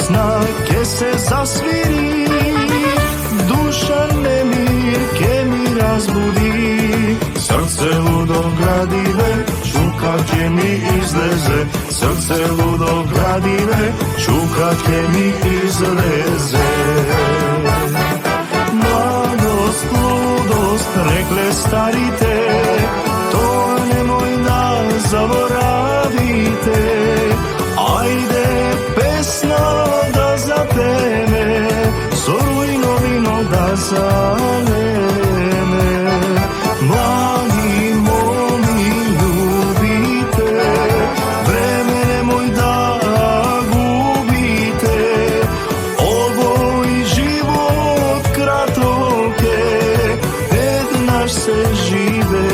pesna ke se zasviri, duša nemir ke mi razbudi. Srce ludo gradive, čuka ke mi izleze, srce ludo gradive, čuka ke mi izleze. Mladost, ludost, rekle starite, to nemoj da zaboravite. Ajde pesna da zapeme, sorujno vino da zaleme. Mladi momi ljubite, vreme nemoj da gubite. Ovoj život kratok je, jednaš se žive.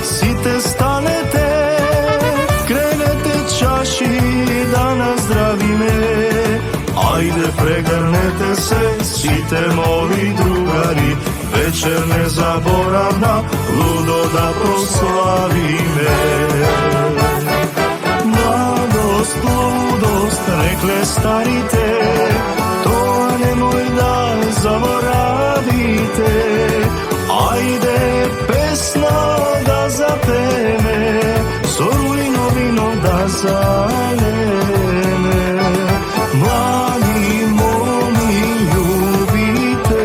Site stanete, krenete čaši da nazdravi me. Ajde pregrnete se, site moji drugari, večer nezaboravna, ludo da proslavi me. Mladost, ludost, rekle starite, to nemoj da zaboravite. Ajde pesna da zapeme, sorujno vino da zaleme. Mladi momi ljubite,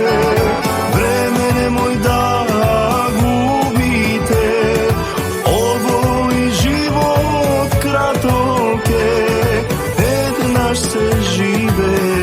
vreme nemoj da gubite. Ovoj život kratok je, jednaš se žive.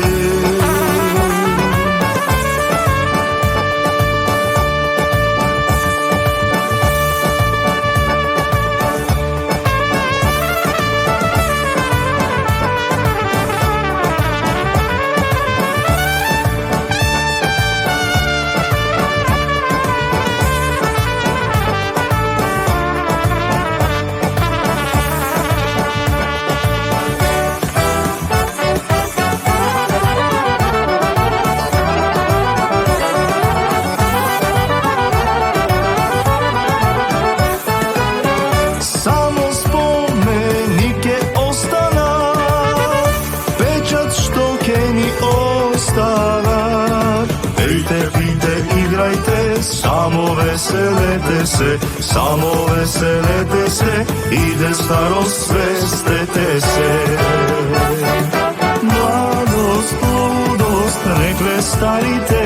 Pejte, pijte, igrajte, samo veselete se, samo veselete se, ide starost, svestete se. Mladost, ludost, rekle starite,